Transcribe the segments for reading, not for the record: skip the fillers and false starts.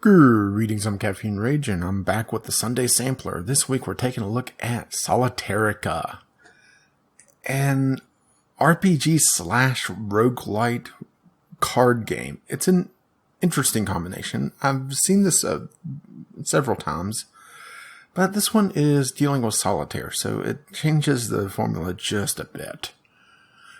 Reading some Caffeine Rage, and I'm back with the Sunday Sampler. This week we're taking a look at Solitairica, an RPG slash roguelite card game. It's an interesting combination. I've seen this several times, but this one is dealing with solitaire, so it changes the formula just a bit.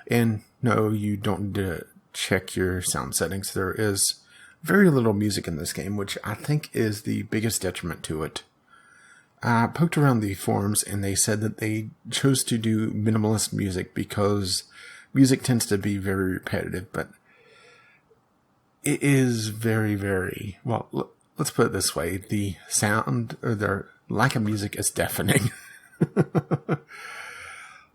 And no, you don't need to check your sound settings. There is very little music in this game, which I think is the biggest detriment to it. I poked around the forums and they said that they chose to do minimalist music because music tends to be very repetitive, but it is very, well, let's put it this way. The sound or the lack of music is deafening.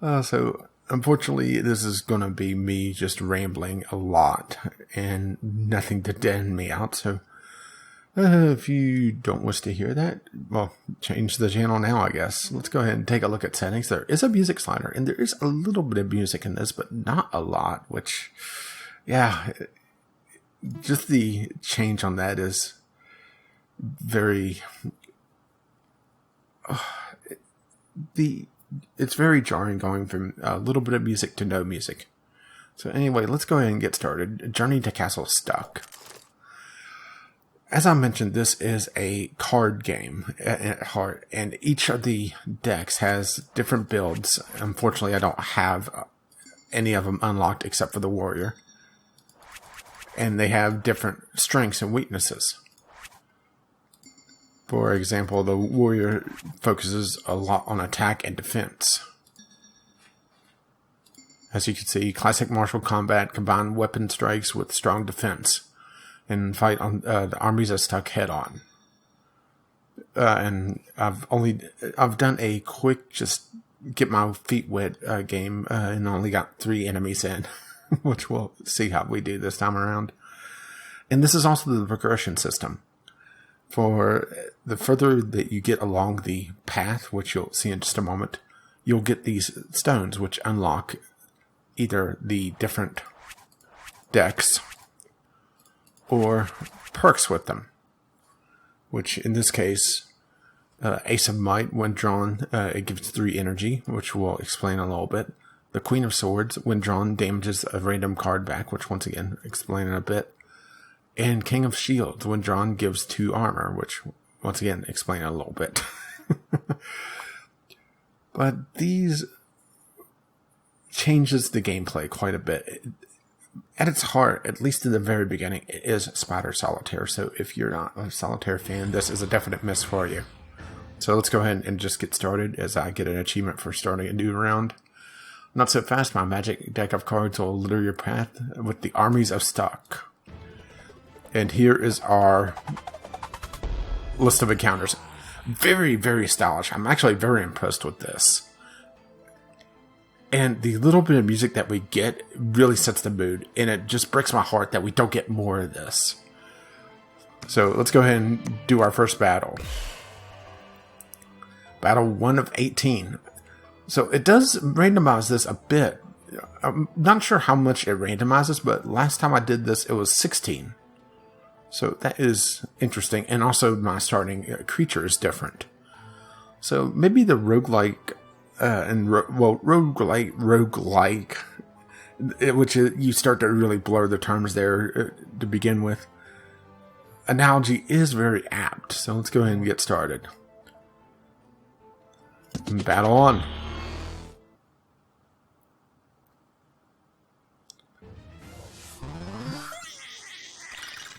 So unfortunately, this is going to be me just rambling a lot and nothing to deaden me out. So if you don't wish to hear that, well, change the channel now, I guess. Let's go ahead and take a look at settings. There is a music slider, and there is a little bit of music in this, but not a lot, which, yeah, just the change on that is very... It's very jarring going from a little bit of music to no music. So anyway, let's go ahead and get started. Journey to Castle Stuck. As I mentioned, this is a card game at heart, and each of the decks has different builds. Unfortunately, I don't have any of them unlocked except for the warrior. And they have different strengths and weaknesses. For example, the warrior focuses a lot on attack and defense. As you can see, classic martial combat combine weapon strikes with strong defense and fight on the armies are stuck head on. And I've done a quick just get my feet wet game and only got 3 enemies in, which we'll see how we do this time around. And this is also the progression system. For the further that you get along the path, which you'll see in just a moment, you'll get these stones, which unlock either the different decks or perks with them. Which, in this case, Ace of Might, when drawn, it gives 3 energy, which we'll explain a little bit. The Queen of Swords, when drawn, damages a random card back, which once again, explain in a bit. And King of Shields, when drawn, gives 2 armor, which, once again, explain a little bit. But these changes the gameplay quite a bit. At its heart, at least in the very beginning, it is Spider Solitaire. So if you're not a Solitaire fan, this is a definite miss for you. So let's go ahead and just get started as I get an achievement for starting a new round. Not so fast, my magic deck of cards will litter your path with the armies of Stuck. And here is our list of encounters. Very stylish. I'm actually very impressed with this. And the little bit of music that we get really sets the mood. And it just breaks my heart that we don't get more of this. So let's go ahead and do our first battle. Battle 1 of 18. So it does randomize this a bit. I'm not sure how much it randomizes, but last time I did this, it was 16. So that is interesting. And also my starting creature is different. So maybe the roguelike, roguelike, which you start to really blur the terms there to begin with. Analogy is very apt. So let's go ahead and get started. Battle on.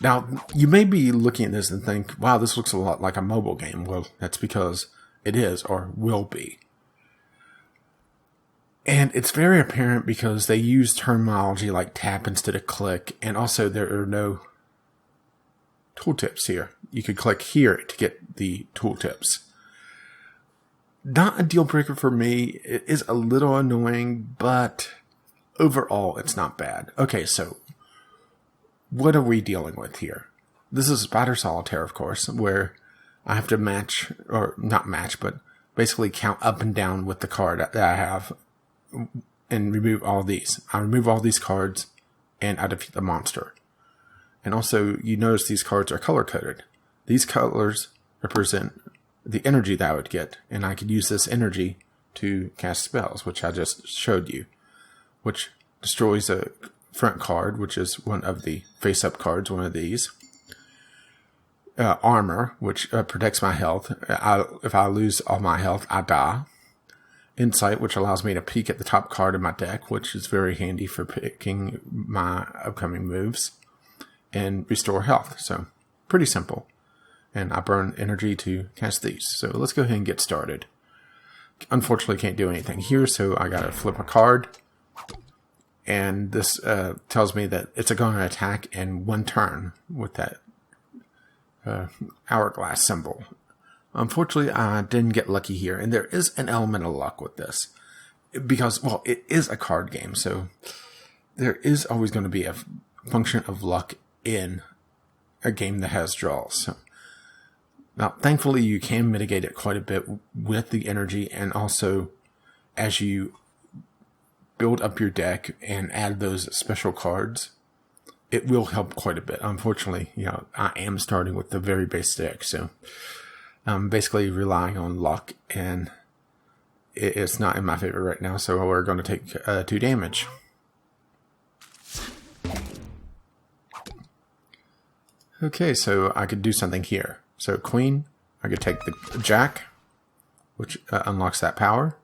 Now, you may be looking at this and think, wow, this looks a lot like a mobile game. Well, that's because it is, or will be. And it's very apparent because they use terminology like tap instead of click, and also there are no tooltips here. You could click here to get the tooltips. Not a deal breaker for me. It is a little annoying, but overall, it's not bad. Okay, so what are we dealing with here? This is Spider Solitaire, of course, where I have to match, or not match, but basically count up and down with the card that I have and remove all these. I remove all these cards and I defeat the monster. And also, you notice these cards are color-coded. these colors represent the energy that I would get, and I could use this energy to cast spells, which I just showed you, which destroys a front card, which is one of the face-up cards, one of these. Armor, which protects my health. If I lose all my health, I die. Insight, which allows me to peek at the top card of my deck, which is very handy for picking my upcoming moves. And restore health. So, pretty simple. And I burn energy to cast these. So let's go ahead and get started. Unfortunately, can't do anything here, so I gotta flip a card. And this tells me that it's going to attack in one turn with that hourglass symbol. Unfortunately, I didn't get lucky here, and there is an element of luck with this. Because, well, it is a card game, so there is always going to be a function of luck in a game that has draws. So, now, thankfully, you can mitigate it quite a bit with the energy, and also as you build up your deck and add those special cards, it will help quite a bit. Unfortunately, I am starting with the very base deck, so I'm basically relying on luck, and it's not in my favor right now, so we're going to take 2 damage. Okay, so I could do something here. So Queen, I could take the Jack, which unlocks that power.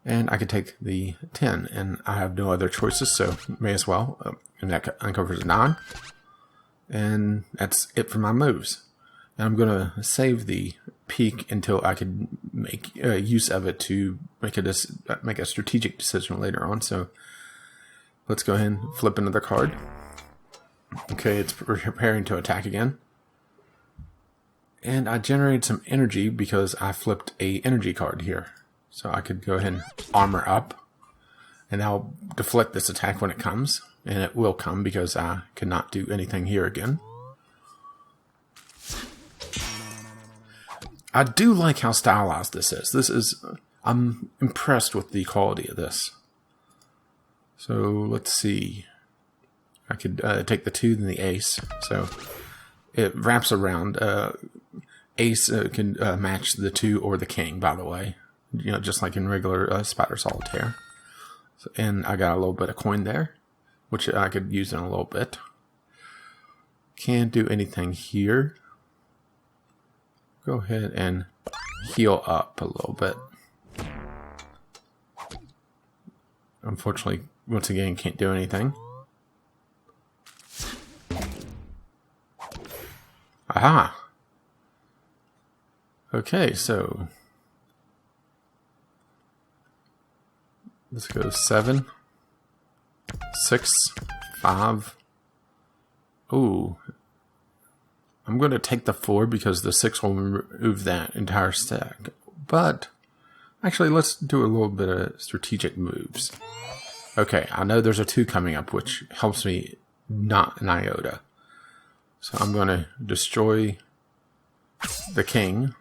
And I could take the 10, and I have no other choices, so may as well. And that uncovers 9. And that's it for my moves. And I'm going to save the peak until I can make use of it to make a strategic decision later on. So let's go ahead and flip another card. Okay, it's preparing to attack again. And I generated some energy because I flipped a energy card here. So I could go ahead and armor up. And I'll deflect this attack when it comes. And it will come because I cannot do anything here again. I do like how stylized this is. I'm impressed with the quality of this. So let's see. I could take the 2 and the ace. So it wraps around. Ace can match the 2 or the king, by the way. Just like in regular Spider Solitaire. So, and I got a little bit of coin there, which I could use in a little bit. Can't do anything here. Go ahead and heal up a little bit. Unfortunately, once again, can't do anything. Aha! Okay, so let's go 7, 6, 5. Ooh. I'm going to take the 4 because the 6 will remove that entire stack. But, actually, let's do a little bit of strategic moves. Okay, I know there's a 2 coming up, which helps me not an iota. So I'm going to destroy the king,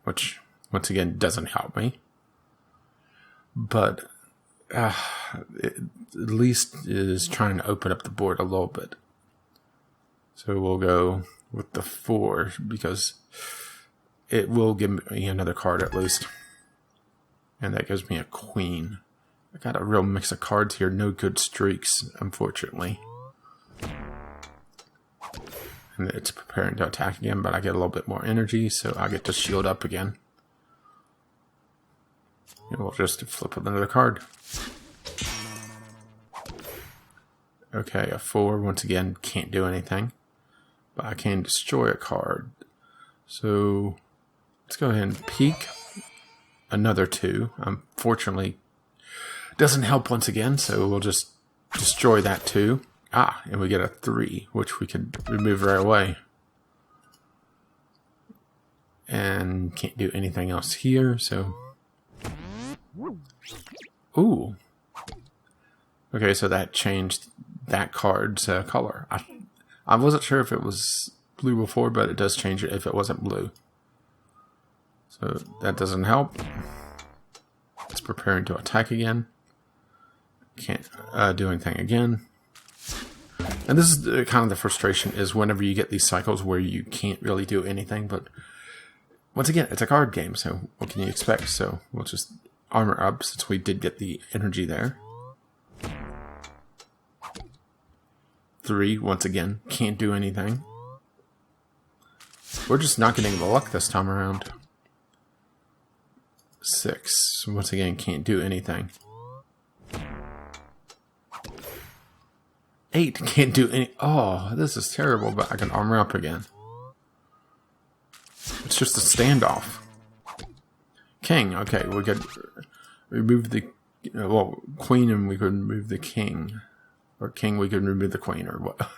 which, once again, doesn't help me. But, it at least is trying to open up the board a little bit. So we'll go with the 4 because it will give me another card at least. And that gives me a queen. I got a real mix of cards here. No good streaks, unfortunately. And it's preparing to attack again, but I get a little bit more energy, so I get to shield up again. And we'll just flip another card. Okay, a 4, once again, can't do anything. But I can destroy a card. So, let's go ahead and peek. Another 2. Unfortunately, doesn't help once again, so we'll just destroy that 2. Ah, and we get a 3, which we can remove right away. And can't do anything else here, so... Ooh. Okay, so that changed that card's color. I wasn't sure if it was blue before, but it does change it if it wasn't blue. So that doesn't help. It's preparing to attack again. Can't do anything again. And this is kind of the frustration, is whenever you get these cycles where you can't really do anything. But once again, it's a card game, so what can you expect? So we'll just armor up since we did get the energy there. 3, once again, can't do anything. We're just not getting the luck this time around. 6, once again, can't do anything. 8, can't do any... Oh, this is terrible, but I can armor up again. It's just a standoff. King, okay, we could remove the... Well, queen and we could remove the king. Or king, we could remove the queen, or what?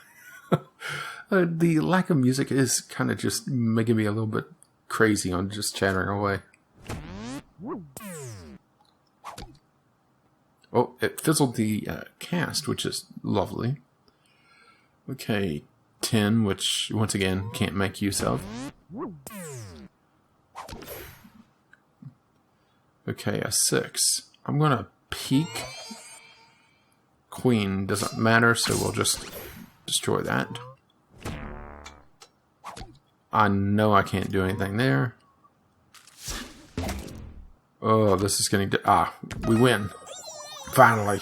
The lack of music is kind of just making me a little bit crazy on just chattering away. Oh, it fizzled the cast, which is lovely. Okay, 10, which, once again, can't make use of. Okay, a 6. I'm going to peek. Queen doesn't matter, so we'll just destroy that. I know I can't do anything there. Oh, this is getting... we win. Finally.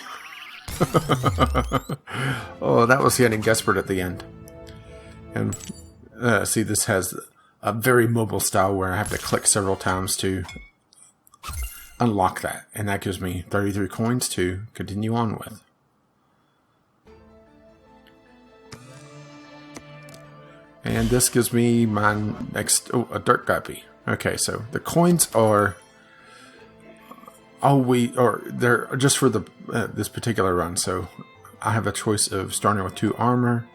Oh, that was getting desperate at the end. And see, this has a very mobile style where I have to click several times to unlock that. And that gives me 33 coins to continue on with. And this gives me my next... Oh, a dirt guppy. Okay, so the coins are... they're just for the this particular run. So I have a choice of starting with 2 armor,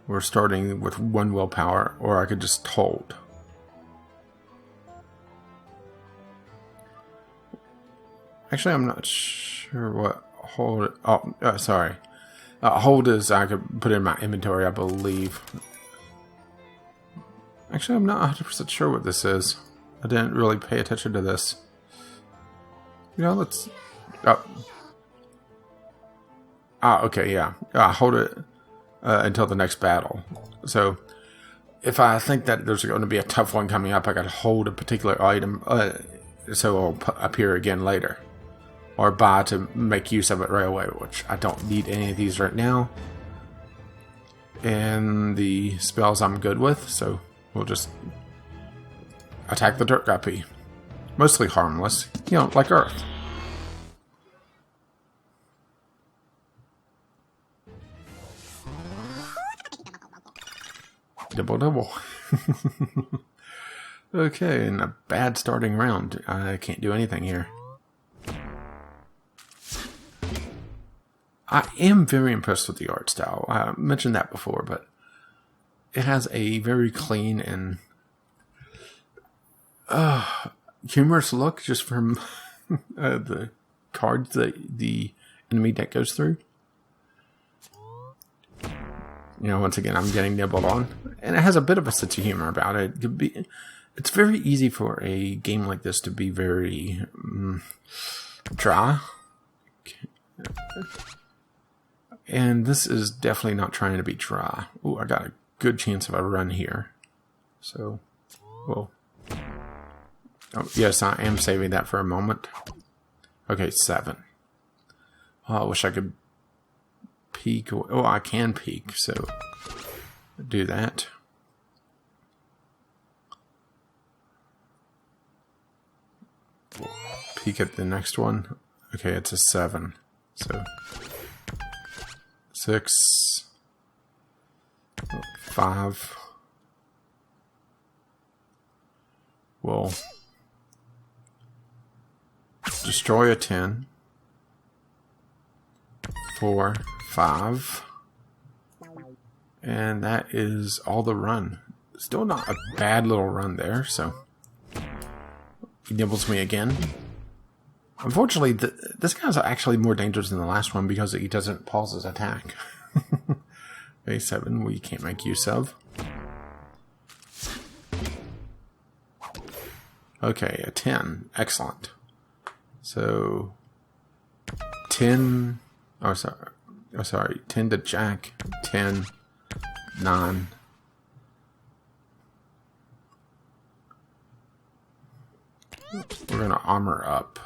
or starting with 1 willpower, or I could just hold. Actually, I'm not sure what hold... Oh, sorry. Hold is I could put in my inventory, I believe. Actually, I'm not 100% sure what this is. I didn't really pay attention to this. You know, let's... okay, yeah. Hold it until the next battle. So, if I think that there's going to be a tough one coming up, I got to hold a particular item so it'll appear again later. Or buy to make use of it right away, which I don't need any of these right now. And the spells I'm good with, so we'll just attack the dirt guppy. Mostly harmless, you know, like Earth. Double, double. Okay, and a bad starting round. I can't do anything here. I am very impressed with the art style. I mentioned that before, but it has a very clean and humorous look just from the cards that the enemy deck goes through. You know, once again, I'm getting nibbled on. And it has a bit of a sense of humor about it. It's very easy for a game like this to be very dry. And this is definitely not trying to be dry. Oh, I got a good chance of a run here. So, well. Oh, yes, I am saving that for a moment. Okay, 7. Oh, I wish I could peek. Oh, I can peek, so do that. Peek at the next one. Okay, it's a 7. So 6, 5. We'll destroy a 10. 4, 5. And that is all the run. Still not a bad little run there, so he nibbles me again. Unfortunately, this guy's actually more dangerous than the last one because he doesn't pause his attack. Okay, 7 we can't make use of. Okay, a 10. Excellent. So 10... Oh, sorry. Oh, sorry. 10 to jack. 10. 9. We're going to armor up.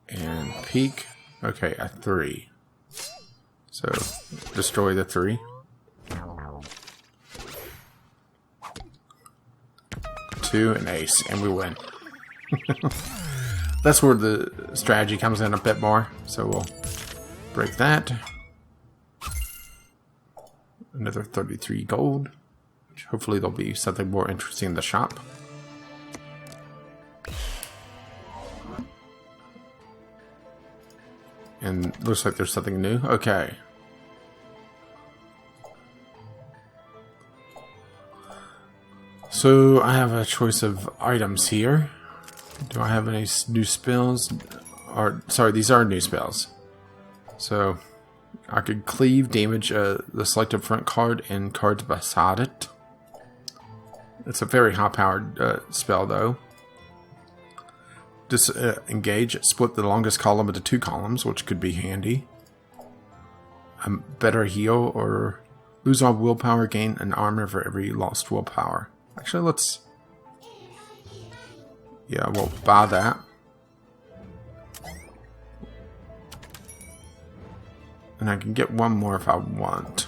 And peak. Okay, a 3. So, destroy the 3. 2, and ace, and we win. That's where the strategy comes in a bit more. So we'll break that. Another 33 gold. Which hopefully there'll be something more interesting in the shop. And looks like there's something new. Okay. So I have a choice of items here. Do I have any new spells? Or sorry, these are new spells. So I could cleave, damage the selected front card and cards beside it. It's a very high-powered spell, though. Engage, split the longest column into 2 columns, which could be handy. Better heal, or lose all willpower, gain an armor for every lost willpower. Actually, let's... Yeah, we'll buy that. And I can get one more if I want.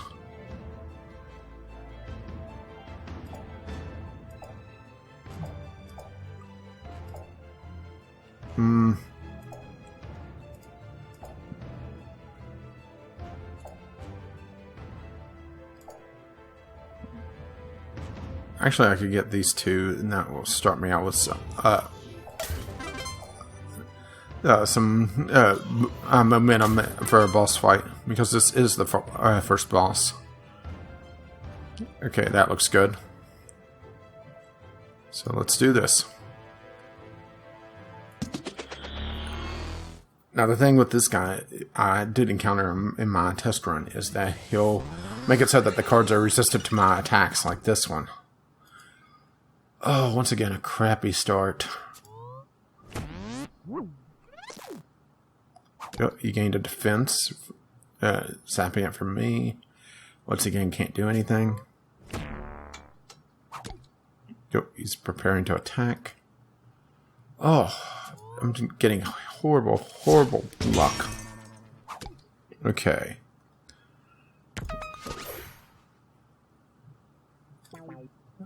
Actually, I could get these 2, and that will start me out with some momentum for a boss fight, because this is the first boss. Okay, that looks good. So let's do this. Now, the thing with this guy, I did encounter him in my test run, is that he'll make it so that the cards are resistant to my attacks, like this one. Oh, once again, a crappy start. Oh, he gained a defense, sapping it from me. Once again, can't do anything. Yep, he's preparing to attack. Oh, I'm getting horrible, horrible luck. Okay.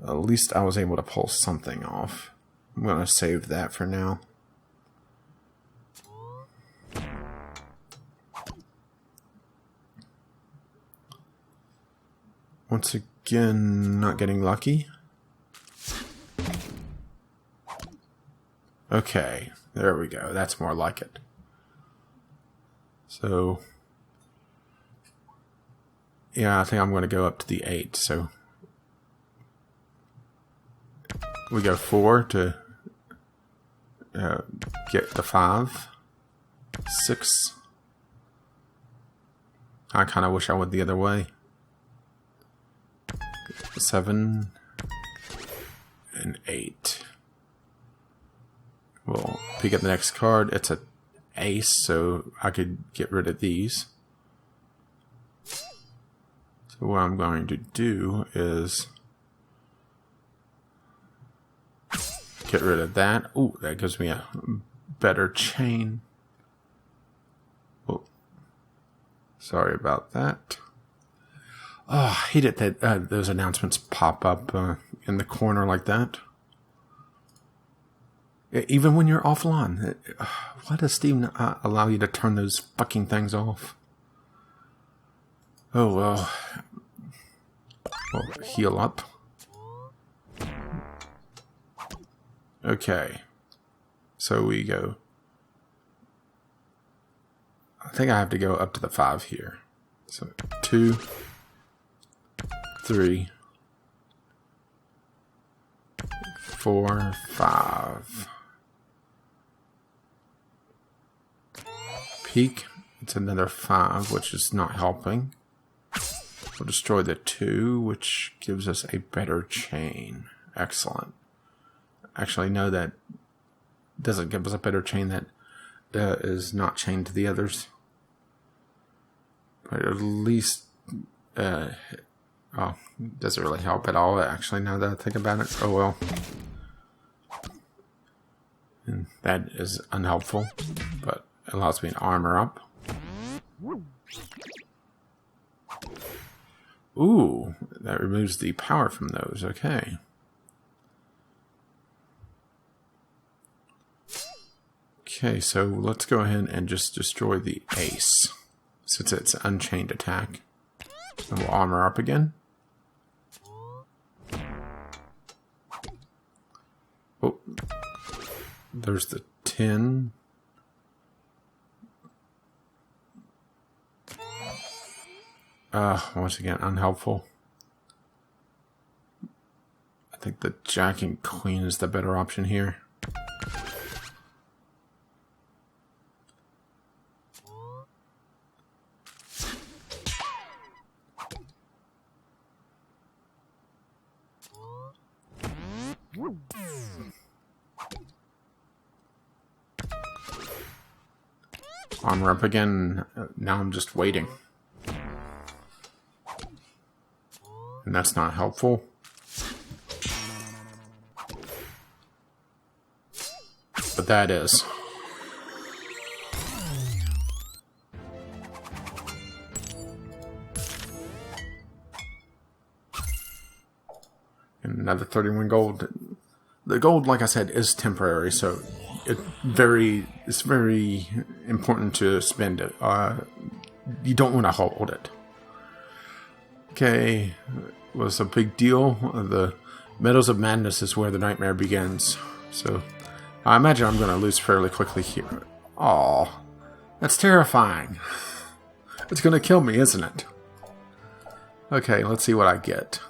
At least I was able to pull something off. I'm going to save that for now. Once again, not getting lucky. Okay, there we go. That's more like it. So, yeah, I think I'm going to go up to the 8. So, we go 4 to get the 5. 6. I kind of wish I went the other way. 7 and 8. We'll pick up the next card. It's an ace, so I could get rid of these. So what I'm going to do is get rid of that. Ooh, that gives me a better chain. Oh, sorry about that. Oh, I hate it that those announcements pop up in the corner like that. Even when you're offline. Why does Steam not allow you to turn those fucking things off? Oh, well. We'll heal up. Okay. So we go. I think I have to go up to the 5 here. So 2, 3, 4, 5. Peak. It's another 5, which is not helping. We'll destroy the 2, which gives us a better chain. Excellent. Actually, no, that doesn't give us a better chain. That is not chained to the others. But at least, oh, it doesn't really help at all, actually, now that I think about it. Oh, well. And that is unhelpful, but it allows me to armor up. Ooh, that removes the power from those. Okay. Okay, so let's go ahead and just destroy the ace, since it's unchained attack. And we'll armor up again. Oh, there's the 10. Once again, unhelpful. I think the Jack and Queen is the better option here. Armor up again. Now I'm just waiting. And that's not helpful. But that is. And another 31 gold. The gold, like I said, is temporary, so it's very important to spend it. You don't want to hold it. Okay, was a big deal. The Meadows of Madness is where the nightmare begins. So I imagine I'm going to lose fairly quickly here. Aw, that's terrifying. It's going to kill me, isn't it? Okay, let's see what I get.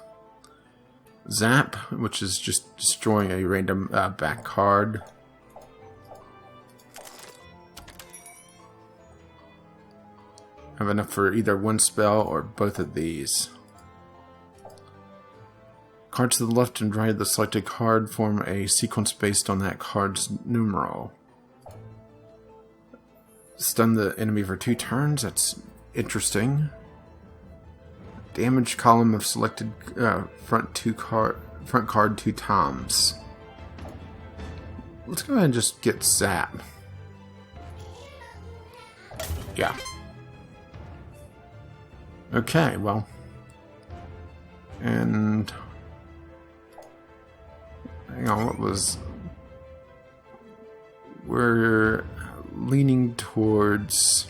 Zap, which is just destroying a random back card. I have enough for either one spell or both of these. Cards to the left and right of the selected card form a sequence based on that card's numeral. Stun the enemy for 2 turns. That's interesting. Damage column of selected front card 2 times. Let's go ahead and just get Zap. Yeah. Okay, well. And hang on, what was... We're leaning towards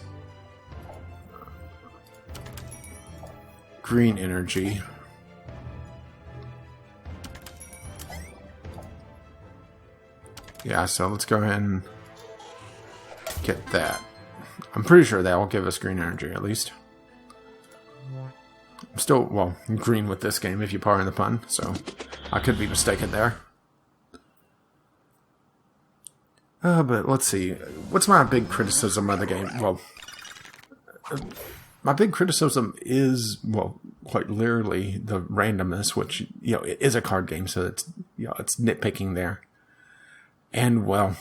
green energy. Yeah, so let's go ahead and get that. I'm pretty sure that will give us green energy, at least. I'm still, well, green with this game, if you pardon the pun, so I could be mistaken there. But let's see. What's my big criticism of the game? Well, my big criticism is, well, quite literally the randomness, which, you know, it is a card game, so it's, you know, it's nitpicking there. And, well,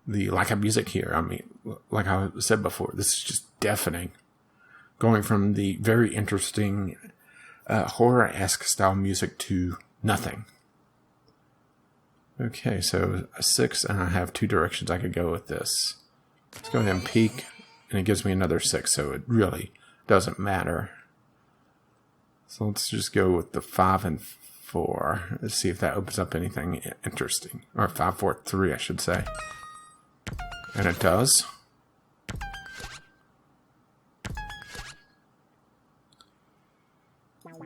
the lack of music here. I mean, like I said before, this is just deafening. Going from the very interesting horror-esque style music to nothing. Okay, so a 6, and I have 2 directions I could go with this. Let's go ahead and peek, and it gives me another 6, so it really doesn't matter. So let's just go with the 5 and 4. Let's see if that opens up anything interesting. Or 5, 4, 3, I should say. And it does.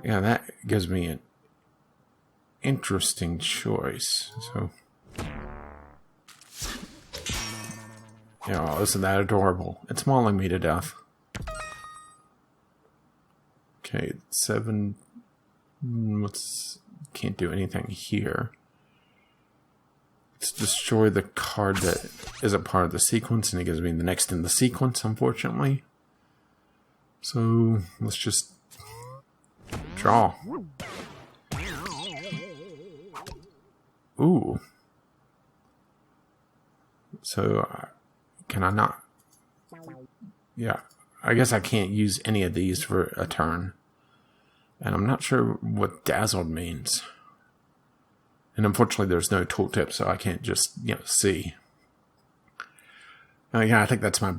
Yeah, that gives me an interesting choice. So, you know, isn't that adorable? It's mauling me to death. Okay, 7. Can't do anything here. Let's destroy the card that isn't part of the sequence, and it gives me the next in the sequence, unfortunately. So, let's just draw. Ooh. So, Can I not? Yeah, I guess I can't use any of these for a turn. And I'm not sure what dazzled means. And unfortunately, there's no tooltip, so I can't just, see. Yeah, I think that's my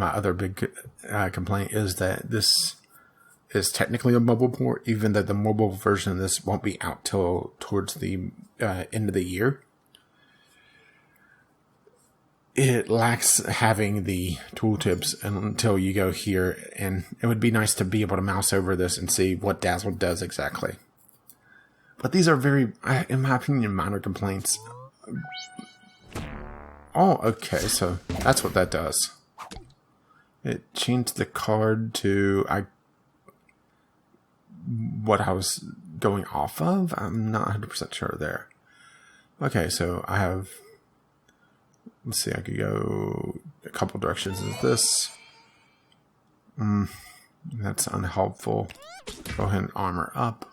other big complaint is that this is technically a mobile port, even though the mobile version of this won't be out till towards the end of the year. It lacks having the tooltips until you go here, and it would be nice to be able to mouse over this and see what Dazzle does exactly. But these are very, in my opinion, minor complaints. Oh, okay, so that's what that does. It changed the card to what I was going off of. I'm not 100% sure there. Okay, so I have... Let's see, I could go a couple directions with this. That's unhelpful. Go ahead and armor up.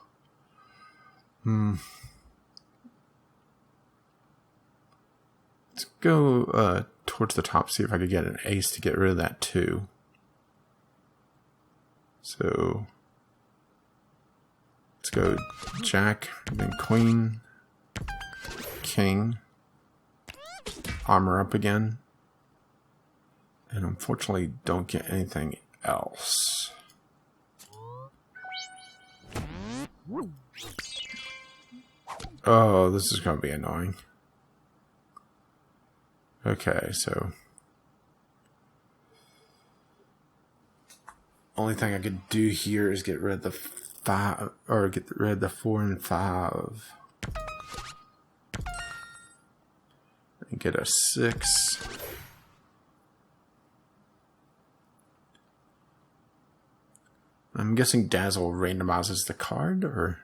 Let's go towards the top, see if I could get an ace to get rid of that too. So let's go Jack, then Queen, King. Armor up again. And unfortunately don't get anything else. Oh, this is going to be annoying. Okay, so only thing I could do here is get rid of the 5, or get rid of the 4 and 5. And get a 6. I'm guessing Dazzle randomizes the card, or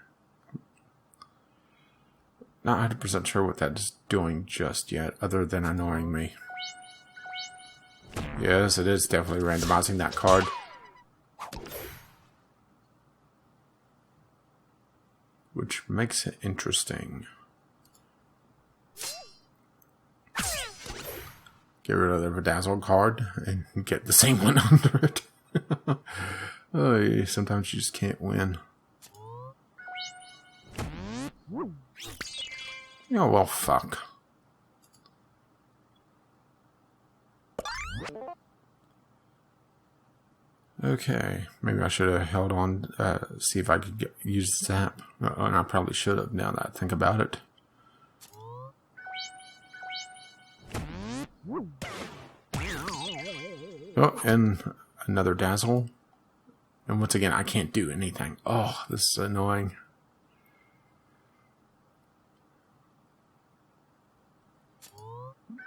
not 100% sure what that's doing just yet, other than annoying me. Yes, it is definitely randomizing that card. Which makes it interesting. Get rid of the Bedazzled card and get the same one under it. Oh, sometimes you just can't win. Oh, well, fuck. Okay, maybe I should have held on, see if I could use Zap. And I probably should have, now that I think about it. Oh, and another Dazzle. And once again, I can't do anything. Oh, this is annoying.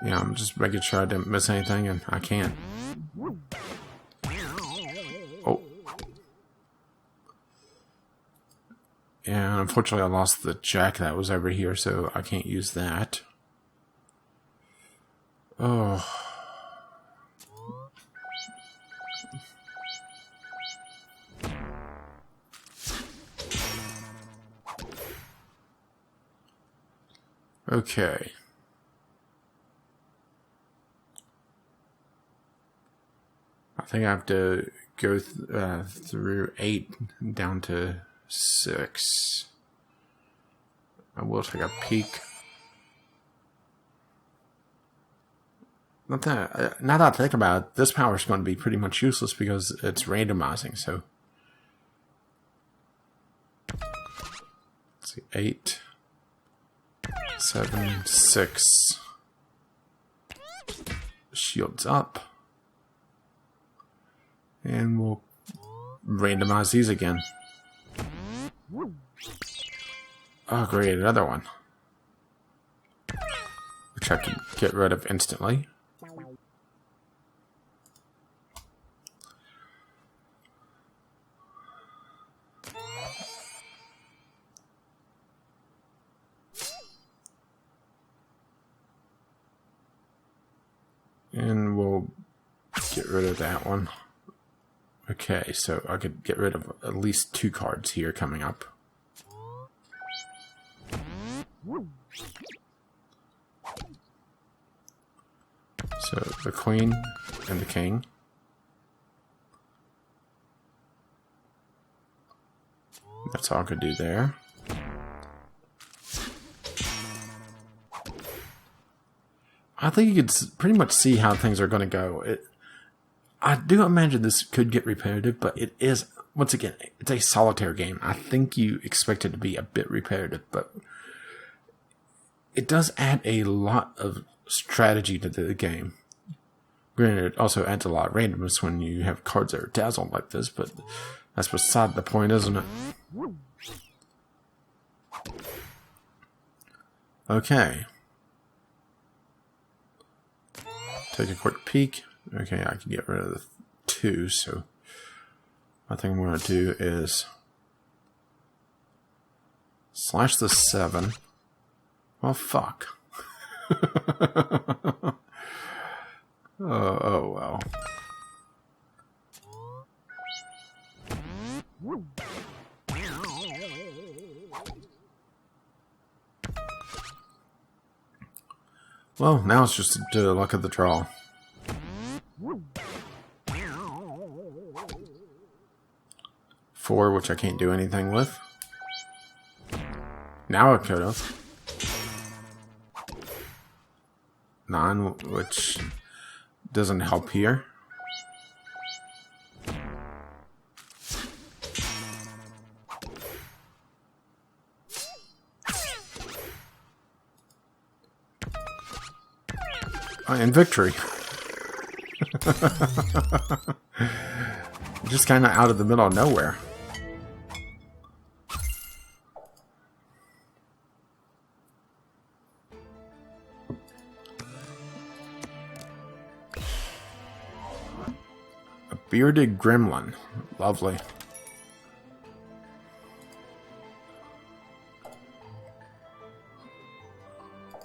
Yeah, I'm just making sure I didn't miss anything, and I can't. Oh. Yeah, unfortunately I lost the Jack that was over here, so I can't use that. Oh. Okay. I think I have to go through 8 down to 6. I will take a peek. Now that I think about it, this power is going to be pretty much useless because it's randomizing. So, let's see, 8, 7, 6. Shields up. And we'll randomize these again. Oh, great, another one. Which I can get rid of instantly. And we'll get rid of that one. Okay, so I could get rid of at least 2 cards here coming up. So the queen and the king. That's all I could do there. I think you could pretty much see how things are going to go. I do imagine this could get repetitive, but it is, once again, it's a solitaire game. I think you expect it to be a bit repetitive, but it does add a lot of strategy to the game. Granted, it also adds a lot of randomness when you have cards that are dazzled like this, but that's beside the point, isn't it? Okay. Take a quick peek. Okay, I can get rid of the 2, so I think I'm going to do is slash the 7. Well, fuck. Oh, well. Well, now it's just the luck of the draw. Four, which I can't do anything with. Now I could have. 9, which doesn't help here. And victory. Just kind of out of the middle of nowhere. A bearded gremlin. Lovely.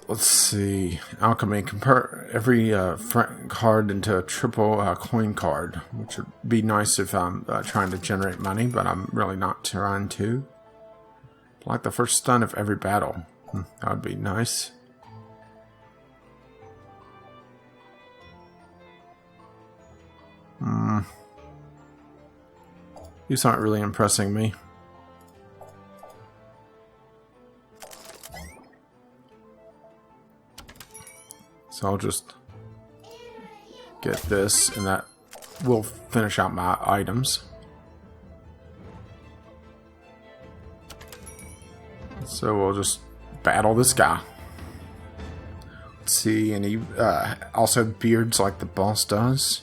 Let's see. Alchemy. Convert every card into a triple coin card, which would be nice if I'm trying to generate money, but I'm really not trying to. Like the first stun of every battle. That would be nice. These aren't really impressing me. So I'll just get this, and that will finish out my items. So we'll just battle this guy. Let's see, and he also beards like the boss does.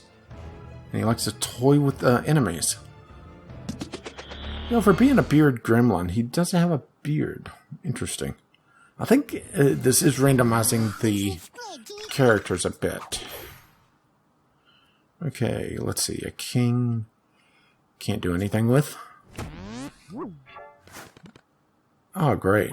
And he likes to toy with enemies. You know, for being a beard gremlin, he doesn't have a beard. Interesting. I think this is randomizing the characters a bit. Okay, let's see. A king. Can't do anything with. Oh, great.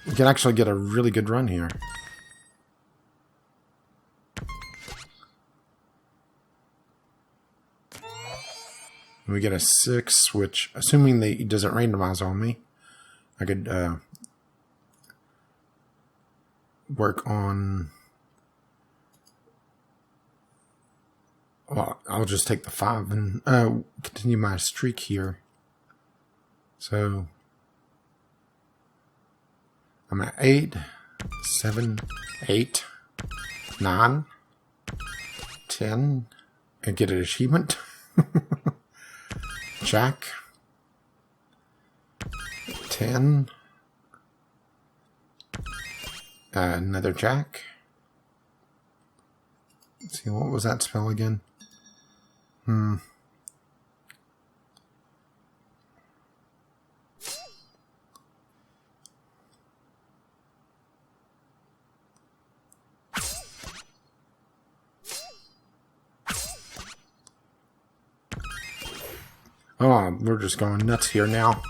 We can actually get a really good run here. We get a 6, which, assuming that it doesn't randomize on me, I could work on... Well, I'll just take the 5 and continue my streak here. So... I'm at 8, 7, 8, 9, 10, and get an achievement. Jack. 10. Another Jack. Let's see, what was that spell again? Oh, we're just going nuts here now.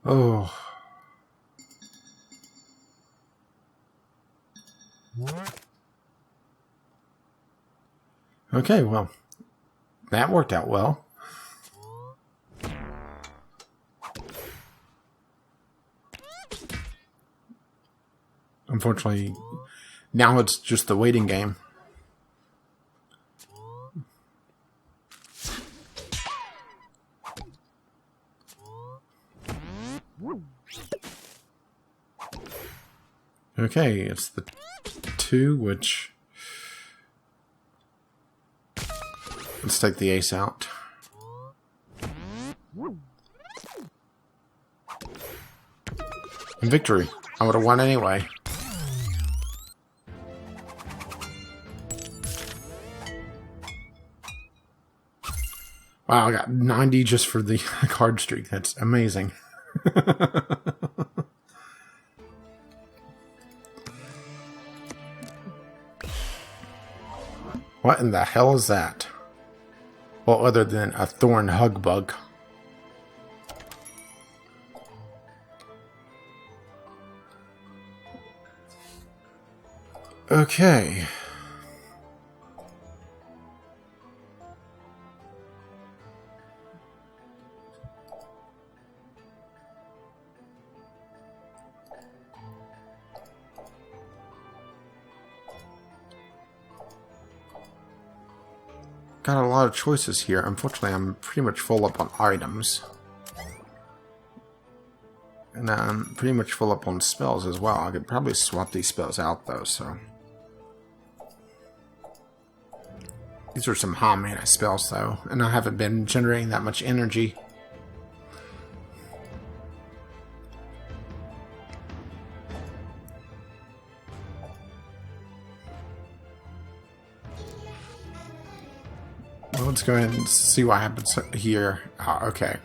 Oh. Okay, well, that worked out well. Unfortunately, now it's just the waiting game. Okay, it's the 2, which... Let's take the ace out. And victory. I would have won anyway. Wow, I got 90 just for the card streak. That's amazing. What in the hell is that? Well, other than a thorn hug bug. Okay. Got a lot of choices here. Unfortunately, I'm pretty much full up on items. And I'm pretty much full up on spells as well. I could probably swap these spells out, though, so... These are some high mana spells, though. And I haven't been generating that much energy. Well, let's go ahead and see what happens here. Oh, okay.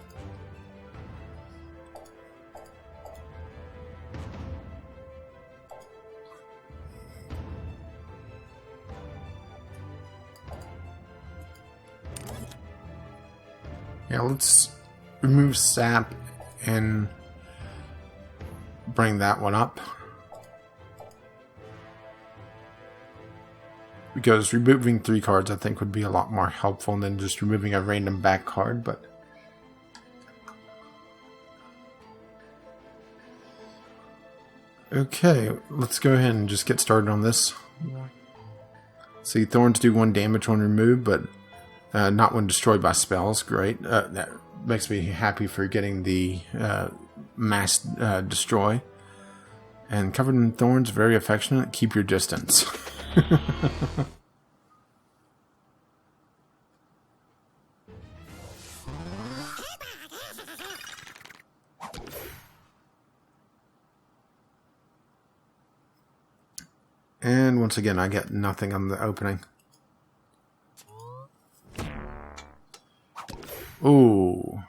Yeah, let's remove sap and bring that one up. Because removing 3 cards, I think, would be a lot more helpful than just removing a random back card, but... Okay, let's go ahead and just get started on this. See, thorns do 1 damage when removed, but not when destroyed by spells. Great. That makes me happy for getting the mass destroy. And covered in thorns, very affectionate. Keep your distance. And once again, I get nothing on the opening. Ooh.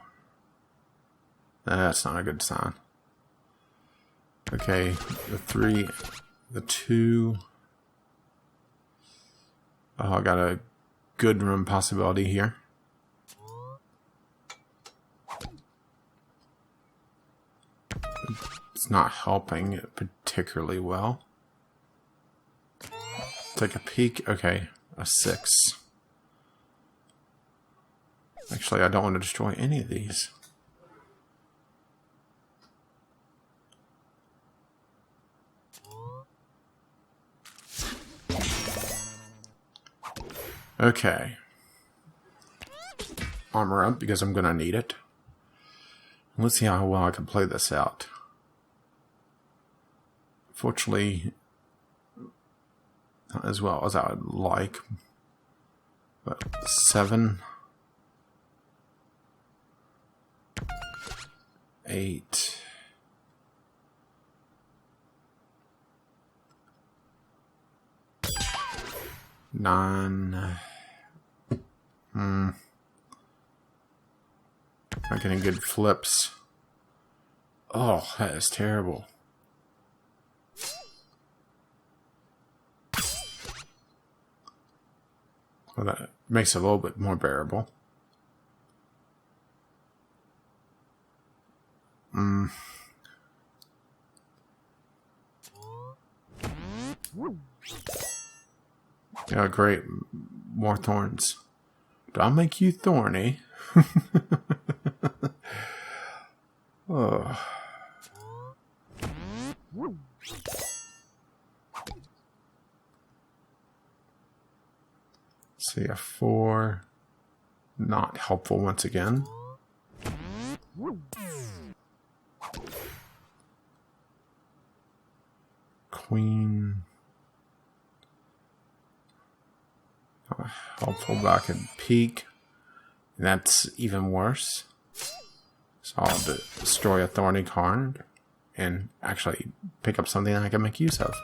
That's not a good sign. Okay, the 3, the 2. Oh, I got a good room possibility here. It's not helping it particularly well. Take a peek. Okay, a 6. Actually, I don't want to destroy any of these. Okay. Armor up because I'm going to need it. Let's see how well I can play this out. Fortunately, not as well as I would like. But 7. 8. 9. Not getting good flips. Oh, that is terrible. Well, that makes it a little bit more bearable. Yeah, great. More thorns. Do I make you thorny? Oh. See, a 4. Not helpful once again. Queen. Helpful, but I can peek. And that's even worse. So I'll destroy a thorny card and actually pick up something I can make use of.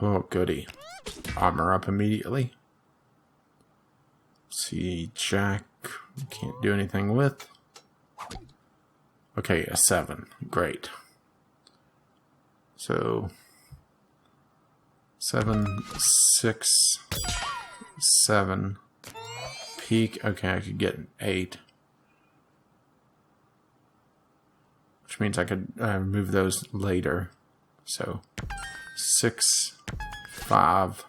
Oh, goody. Armor up immediately. See, Jack. Can't do anything with. Okay, a 7. Great. So 7, 6, 7. Peak. Okay, I could get an 8. Which means I could remove those later. So 6, 5.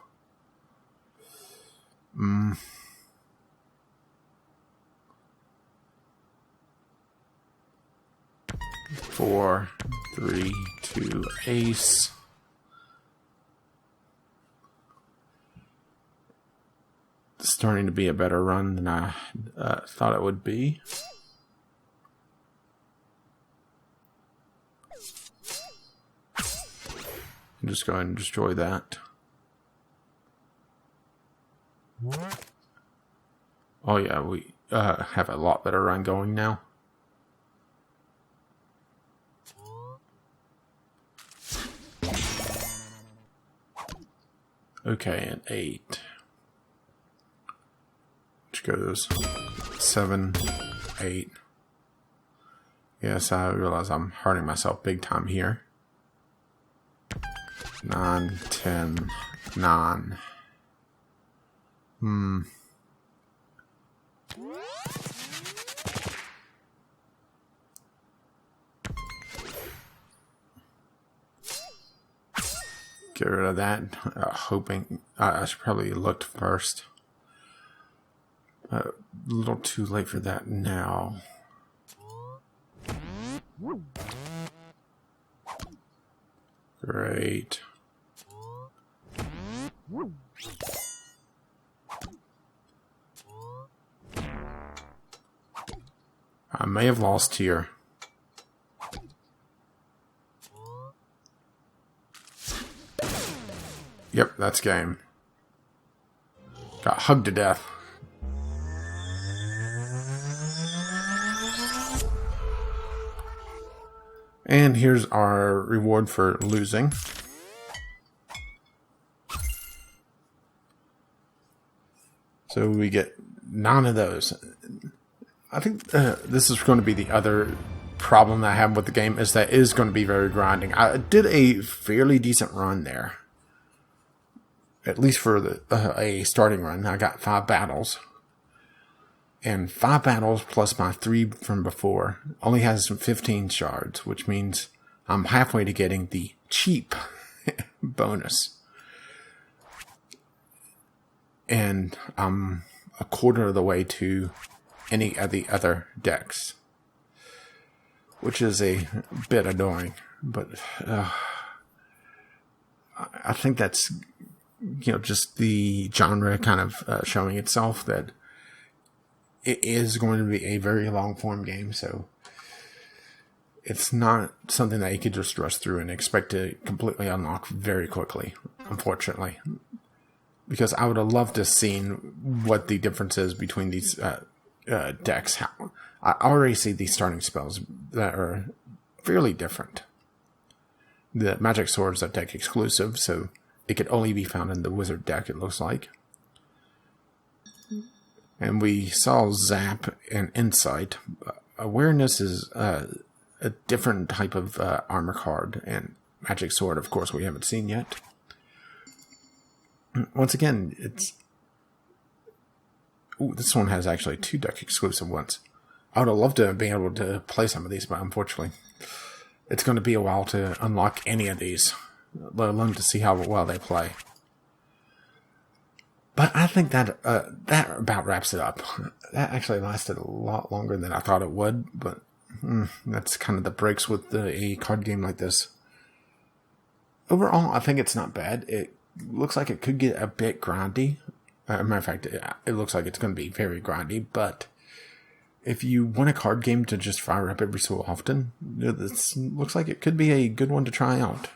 4, 3, 2, ace. It's starting to be a better run than I thought it would be. I'm just going to destroy that. Oh yeah, we have a lot better run going now. Okay, an 8. Which goes 7, 8. Yes, I realize I'm hurting myself big time here. 9, 10, 9. Get rid of that. Hoping I should probably looked first. A little too late for that now. Great. I may have lost here. Yep, that's game. Got hugged to death. And here's our reward for losing. So we get 9 of those. I think this is going to be the other problem that I have with the game, is that it is going to be very grinding. I did a fairly decent run there. At least for the a starting run. I got 5 battles. And 5 battles plus my 3 from before only has some 15 shards, which means I'm halfway to getting the cheap bonus. And I'm a quarter of the way to any of the other decks, which is a bit annoying. But I think that's, just the genre kind of showing itself that it is going to be a very long form game, so it's not something that you could just rush through and expect to completely unlock very quickly, unfortunately. Because I would have loved to have seen what the difference is between these decks. I already see these starting spells that are fairly different. The Magic Sword is a deck exclusive, so it could only be found in the Wizard deck, it looks like. And we saw Zap and Insight. Awareness is a different type of armor card. And Magic Sword, of course, we haven't seen yet. once again, it's... Ooh, this one has actually 2 deck exclusive ones. I would have loved to have been able to play some of these, but unfortunately, it's going to be a while to unlock any of these, let alone to see how well they play. But I think that that about wraps it up. That actually lasted a lot longer than I thought it would, but that's kind of the breaks with a card game like this. Overall, I think it's not bad. It looks like it could get a bit grindy. Matter of fact, it looks like it's going to be very grindy, but if you want a card game to just fire up every so often, this looks like it could be a good one to try out.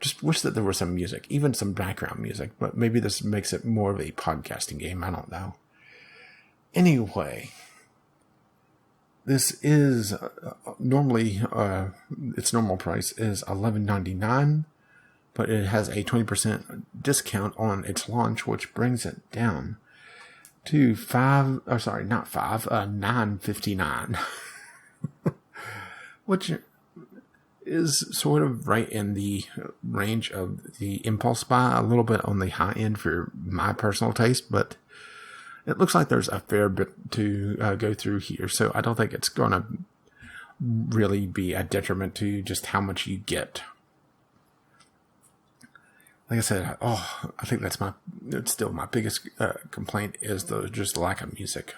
Just wish that there was some music, even some background music, but maybe this makes it more of a podcasting game. I don't know. Anyway, this is normally its normal price is $11.99, but it has a 20% discount on its launch, which brings it down to $9.59, which is sort of right in the range of the impulse buy, a little bit on the high end for my personal taste, but it looks like there's a fair bit to go through here, so I don't think it's going to really be a detriment to just how much you get. Like I said, I think it's still my biggest complaint is just lack of music.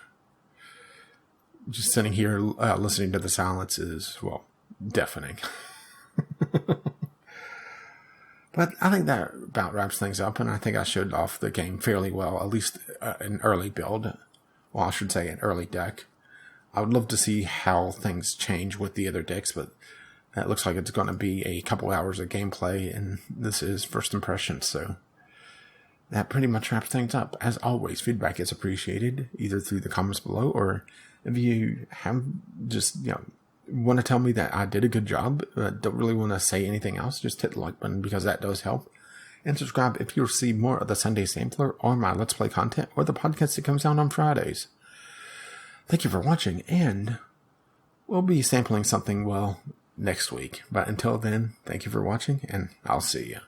Just sitting here listening to the silence is, well, deafening. But I think that about wraps things up, and I think I showed off the game fairly well, at least an early build. Well, I should say an early deck. I would love to see how things change with the other decks, but it looks like it's going to be a couple hours of gameplay, and this is first impressions, so that pretty much wraps things up. As always, feedback is appreciated, either through the comments below, or if you have just, want to tell me that I did a good job, don't really want to say anything else, just hit the like button because that does help. And subscribe if you'll see more of the Sunday Sampler or my Let's Play content or the podcast that comes out on Fridays. Thank you for watching, and we'll be sampling something, next week. But until then, thank you for watching, and I'll see you.